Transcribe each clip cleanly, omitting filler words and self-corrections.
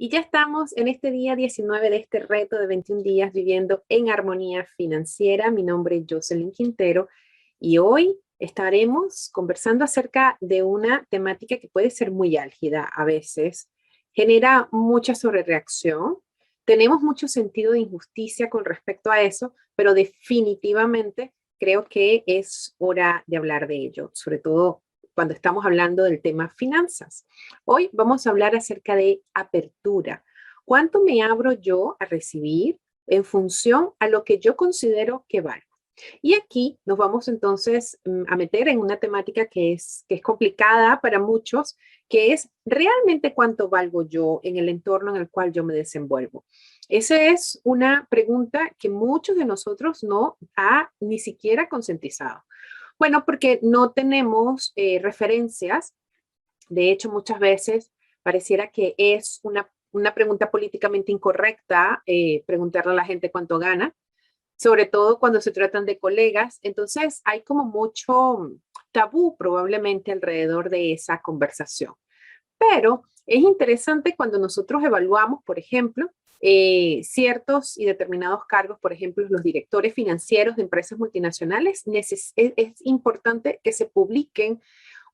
Y ya estamos en este día 19 de este reto de 21 días viviendo en armonía financiera. Mi nombre es Jocelyn Quintero y hoy estaremos conversando acerca de una temática que puede ser muy álgida a veces, genera mucha sobrereacción, tenemos mucho sentido de injusticia con respecto a eso, pero definitivamente creo que es hora de hablar de ello, sobre todo cuando estamos hablando del tema finanzas. Hoy vamos a hablar acerca de apertura. ¿Cuánto me abro yo a recibir en función a lo que yo considero que valgo? Y aquí nos vamos entonces a meter en una temática que es complicada para muchos, que es realmente cuánto valgo yo en el entorno en el cual yo me desenvuelvo. Esa es una pregunta que muchos de nosotros no ha ni siquiera concientizado. Bueno, porque no tenemos referencias. De hecho, muchas veces pareciera que es una pregunta políticamente incorrecta preguntarle a la gente cuánto gana, sobre todo cuando se tratan de colegas. Entonces, hay como mucho tabú probablemente alrededor de esa conversación. Pero es interesante cuando nosotros evaluamos, por ejemplo, ciertos y determinados cargos, por ejemplo, los directores financieros de empresas multinacionales, es importante que se publiquen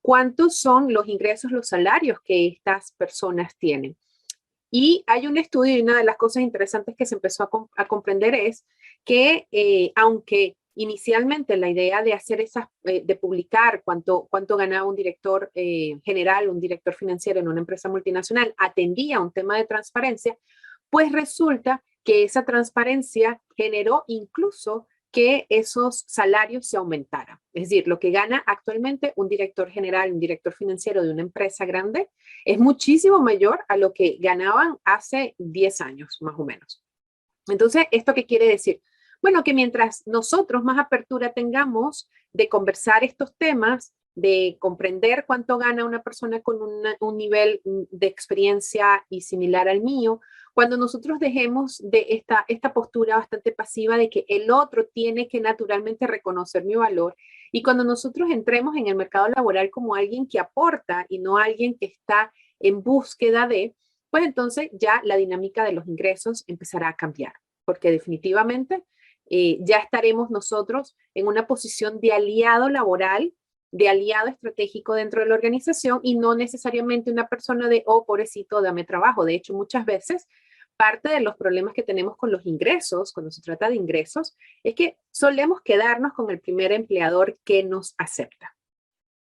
cuántos son los ingresos, los salarios que estas personas tienen. Y hay un estudio y una de las cosas interesantes que se empezó a comprender es que aunque inicialmente la idea de hacer de publicar cuánto ganaba un director general, un director financiero en una empresa multinacional, atendía a un tema de transparencia, pues resulta que esa transparencia generó incluso que esos salarios se aumentaran. Es decir, lo que gana actualmente un director general, un director financiero de una empresa grande, es muchísimo mayor a lo que ganaban hace 10 años, más o menos. Entonces, ¿esto qué quiere decir? Bueno, que mientras nosotros más apertura tengamos de conversar estos temas, de comprender cuánto gana una persona con un nivel de experiencia y similar al mío, cuando nosotros dejemos de esta postura bastante pasiva de que el otro tiene que naturalmente reconocer mi valor, y cuando nosotros entremos en el mercado laboral como alguien que aporta y no alguien que está en búsqueda de, pues entonces ya la dinámica de los ingresos empezará a cambiar, porque definitivamente ya estaremos nosotros en una posición de aliado laboral, de aliado estratégico dentro de la organización y no necesariamente una persona de, oh, pobrecito, dame trabajo. De hecho, muchas veces parte de los problemas que tenemos con los ingresos, cuando se trata de ingresos, es que solemos quedarnos con el primer empleador que nos acepta.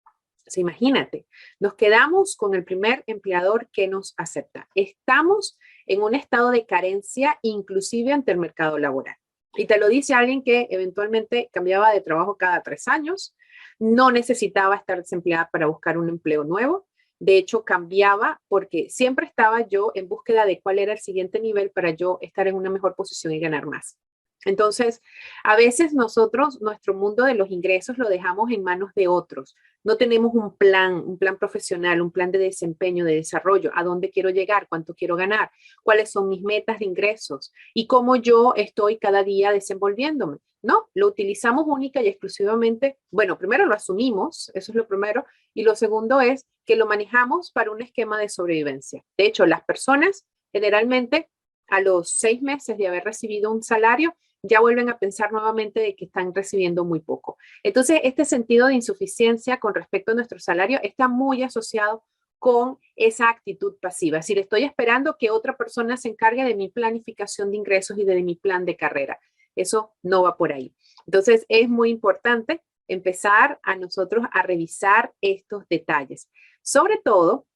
O sea, imagínate, nos quedamos con el primer empleador que nos acepta. Estamos en un estado de carencia inclusive ante el mercado laboral. Y te lo dice alguien que eventualmente cambiaba de trabajo cada 3 años, no necesitaba estar desempleada para buscar un empleo nuevo. De hecho, cambiaba porque siempre estaba yo en búsqueda de cuál era el siguiente nivel para yo estar en una mejor posición y ganar más. Entonces, a veces nosotros, nuestro mundo de los ingresos lo dejamos en manos de otros. No tenemos un plan profesional, un plan de desempeño, de desarrollo, a dónde quiero llegar, cuánto quiero ganar, cuáles son mis metas de ingresos y cómo yo estoy cada día desenvolviéndome. No, lo utilizamos única y exclusivamente, bueno, primero lo asumimos, eso es lo primero, y lo segundo es que lo manejamos para un esquema de sobrevivencia. De hecho, las personas generalmente a los 6 meses de haber recibido un salario, ya vuelven a pensar nuevamente de que están recibiendo muy poco. Entonces, este sentido de insuficiencia con respecto a nuestro salario está muy asociado con esa actitud pasiva. Es decir, estoy esperando que otra persona se encargue de mi planificación de ingresos y de mi plan de carrera. Eso no va por ahí. Entonces, es muy importante empezar a nosotros a revisar estos detalles. Sobre todo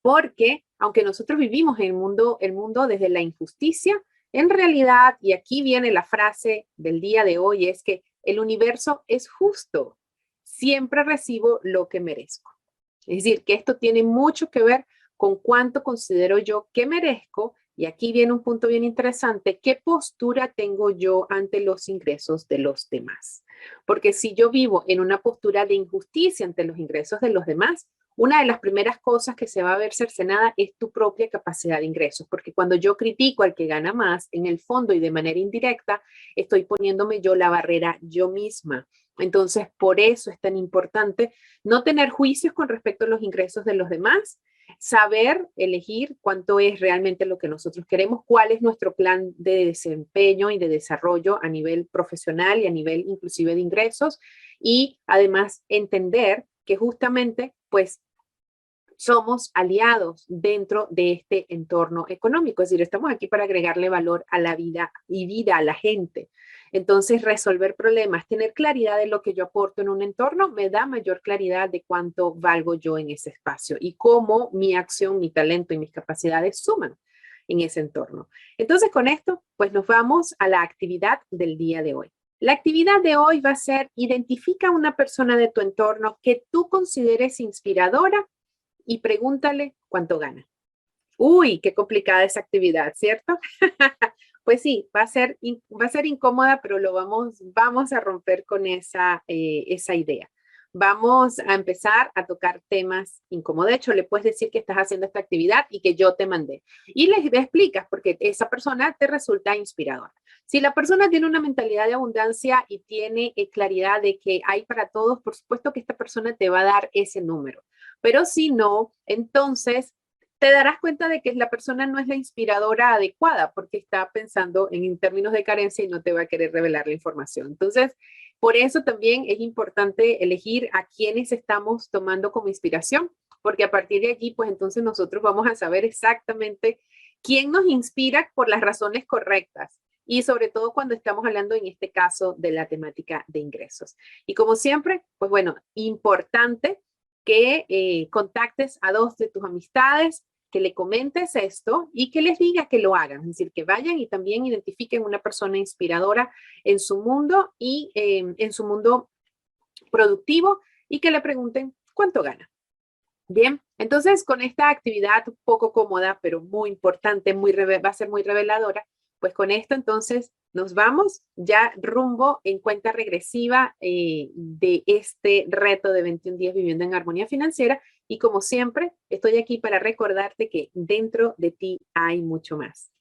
porque aunque nosotros vivimos en el mundo desde la injusticia, en realidad, y aquí viene la frase del día de hoy, es que el universo es justo. Siempre recibo lo que merezco. Es decir, que esto tiene mucho que ver con cuánto considero yo que merezco. Y aquí viene un punto bien interesante. ¿Qué postura tengo yo ante los ingresos de los demás? Porque si yo vivo en una postura de injusticia ante los ingresos de los demás, una de las primeras cosas que se va a ver cercenada es tu propia capacidad de ingresos, porque cuando yo critico al que gana más, en el fondo y de manera indirecta, estoy poniéndome yo la barrera yo misma. Entonces, por eso es tan importante no tener juicios con respecto a los ingresos de los demás, saber elegir cuánto es realmente lo que nosotros queremos, cuál es nuestro plan de desempeño y de desarrollo a nivel profesional y a nivel inclusive de ingresos, y además entender que justamente pues somos aliados dentro de este entorno económico, es decir, estamos aquí para agregarle valor a la vida y vida a la gente. Entonces, resolver problemas, tener claridad de lo que yo aporto en un entorno, me da mayor claridad de cuánto valgo yo en ese espacio y cómo mi acción, mi talento y mis capacidades suman en ese entorno. Entonces, con esto, pues nos vamos a la actividad del día de hoy. La actividad de hoy va a ser: identifica a una persona de tu entorno que tú consideres inspiradora y pregúntale cuánto gana. Uy, qué complicada esa actividad, ¿cierto? Pues sí, va a ser incómoda, pero vamos a romper con esa idea. Vamos a empezar a tocar temas incómodos. De hecho, le puedes decir que estás haciendo esta actividad y que yo te mandé. Y le explicas porque esa persona te resulta inspiradora. Si la persona tiene una mentalidad de abundancia y tiene claridad de que hay para todos, por supuesto que esta persona te va a dar ese número. Pero si no, entonces te darás cuenta de que la persona no es la inspiradora adecuada porque está pensando en términos de carencia y no te va a querer revelar la información. Entonces, por eso también es importante elegir a quienes estamos tomando como inspiración, porque a partir de allí, pues entonces nosotros vamos a saber exactamente quién nos inspira por las razones correctas. Y sobre todo cuando estamos hablando en este caso de la temática de ingresos. Y como siempre, pues bueno, importante que contactes a 2 de tus amistades, que le comentes esto y que les digas que lo hagan, es decir, que vayan y también identifiquen una persona inspiradora en su mundo y en su mundo productivo y que le pregunten cuánto gana. Bien, entonces con esta actividad poco cómoda, pero muy importante, va a ser muy reveladora, pues con esto entonces nos vamos ya rumbo en cuenta regresiva de este reto de 21 días viviendo en armonía financiera. Y como siempre, estoy aquí para recordarte que dentro de ti hay mucho más.